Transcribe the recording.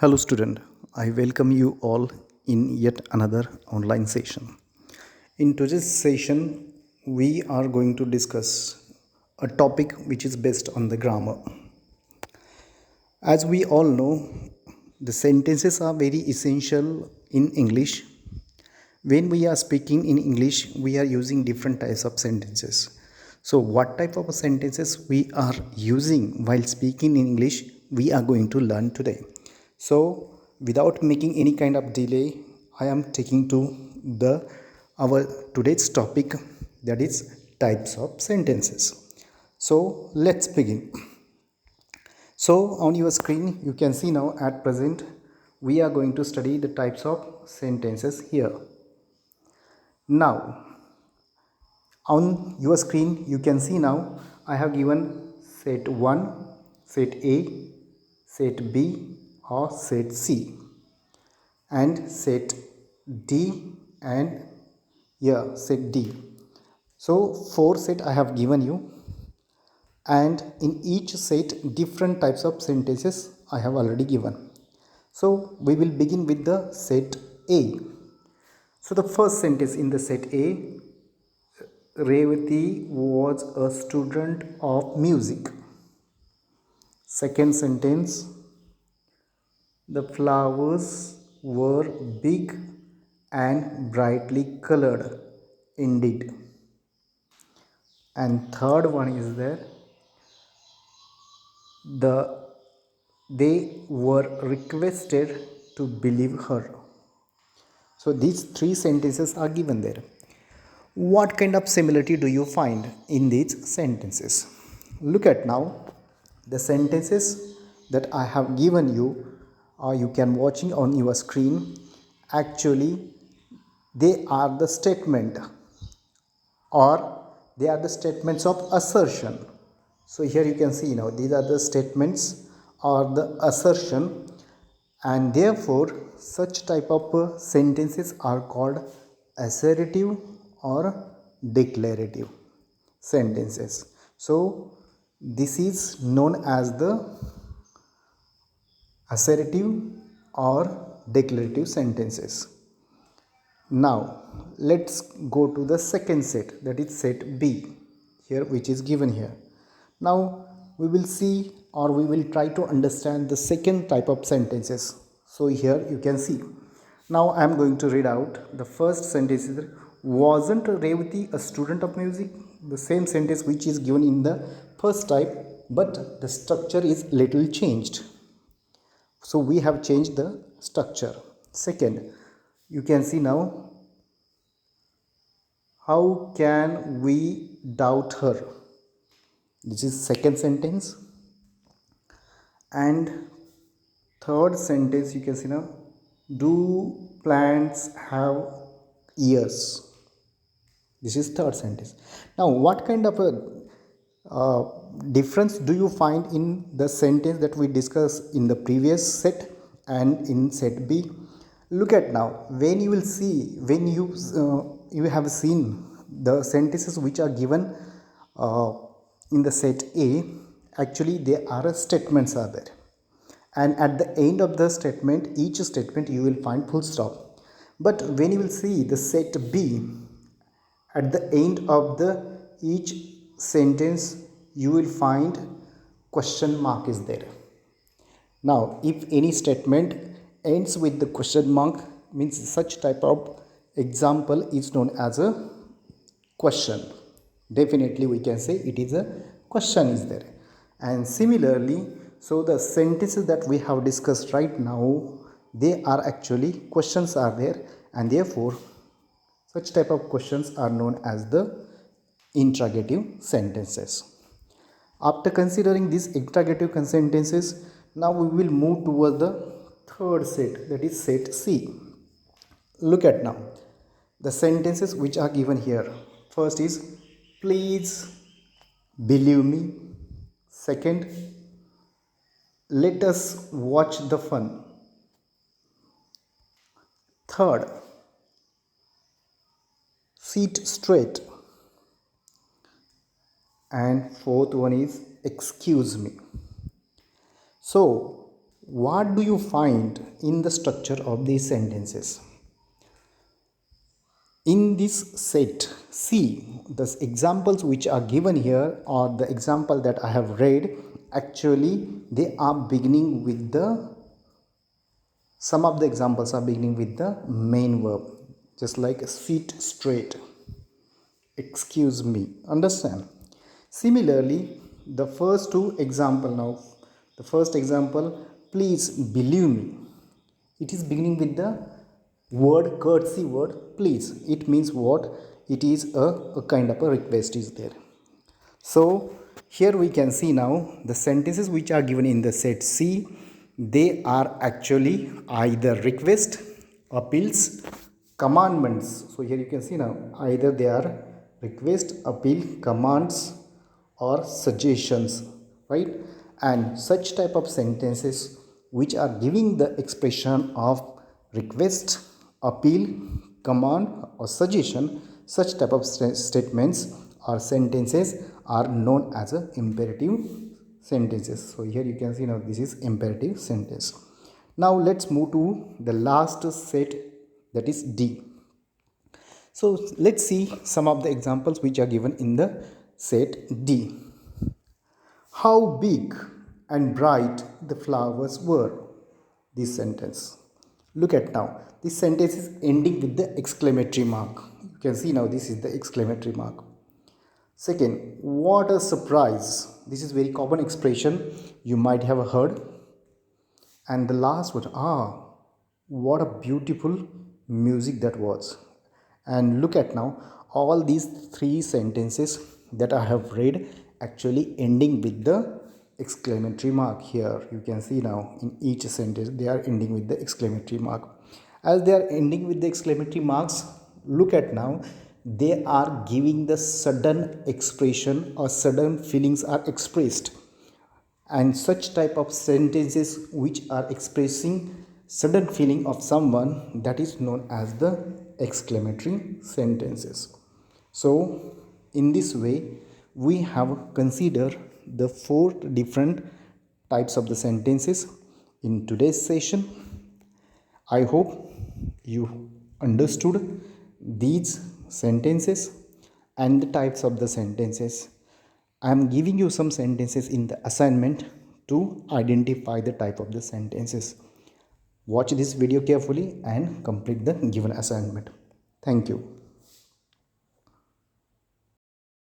Hello student, I welcome you all in yet another online session. In today's session, we are going to discuss a topic which is based on the grammar. As we all know, the sentences are very essential in English. When we are speaking in English, we are using different types of sentences. So, what type of sentences we are using while speaking in English, we are going to learn today. So, without making any kind of delay, I am taking to the our today's topic, that is types of sentences. So, let's begin. So on your screen you can see now at present we are going to study the types of sentences here. Now on your screen you can see now I have given set 1, set A, set B or set C and set D and set D. So 4 set I have given you, and in each set different types of sentences I have already given. So we will begin with the set A. So the first sentence in the set A, Revati was a student of music. Second sentence, the flowers were big and brightly colored indeed. And third one is there, they were requested to believe her. So these three sentences are given there. What kind of similarity do you find in these sentences? Look at now the sentences that I have given you, or you can watching on your screen. Actually, they are the statement, or they are the statements of assertion. So here you can see now these are the statements or the assertion, and therefore such type of sentences are called assertive or declarative sentences. So this is known as the assertive or declarative sentences. Now let's go to the second set, that is set B here, which is given here. Now we will see, or we will try to understand the second type of sentences. So here you can see. Now I am going to read out the first sentence. Wasn't Revati a student of music? The same sentence which is given in the first type, but the structure is little changed. So we have changed the structure. Second, you can see now, how can we doubt her? This is second sentence. And third sentence you can see now, do plants have ears? This is third sentence. Now what kind of a difference do you find in the sentence that we discussed in the previous set and in set B? Look at now, when you will see, when you have seen the sentences which are given in the set A, actually there are statements are there, and at the end of the statement, each statement you will find full stop. But when you will see the set B, at the end of the each sentence you will find question mark is there. Now if any statement ends with the question mark, means such type of example is known as a question. Definitely we can say it is a question is there. And similarly, so the sentences that we have discussed right now, they are actually questions are there, and therefore such type of questions are known as the interrogative sentences. After considering these interrogative sentences, now we will move toward the third set, that is set C. Look at now the sentences which are given here. First is, please believe me. Second, let us watch the fun. Third, sit straight. And fourth one is, excuse me. So What do you find in the structure of these sentences? In this set, see the examples which are given here, or the example that I have read, actually they are beginning with the, some of the examples are beginning with the main verb, just like sit straight, excuse me, understand? Similarly, the first two example now, the first example, please believe me, it is beginning with the word, courtesy word, please. It means what? It is a kind of a request is there. So here we can see now the sentences which are given in the set C, they are actually either request, appeals, commandments. So here you can see now either they are request, appeal, commands or suggestions, right? And such type of sentences which are giving the expression of request, appeal, command or suggestion, such type of statements or sentences are known as a imperative sentences. So here you can see now this is imperative sentence. Now let's move to the last set, that is D. So let's see some of the examples which are given in the set D. How big and bright the flowers were. This sentence. Look at now. This sentence is ending with the exclamatory mark. You can see now this is the exclamatory mark. Second, what a surprise. This is very common expression you might have heard. And the last one, what a beautiful music that was. And look at now, all these three sentences that I have read actually ending with the exclamatory mark. Here you can see now in each sentence they are ending with the exclamatory mark. As they are ending with the exclamatory marks, look at now, they are giving the sudden expression or sudden feelings are expressed, and such type of sentences which are expressing sudden feeling of someone, that is known as the exclamatory sentences. So in this way we have considered the four different types of the sentences in today's session. I hope you understood these sentences and the types of the sentences. I am giving you some sentences in the assignment to identify the type of the sentences. Watch this video carefully and complete the given assignment. Thank you.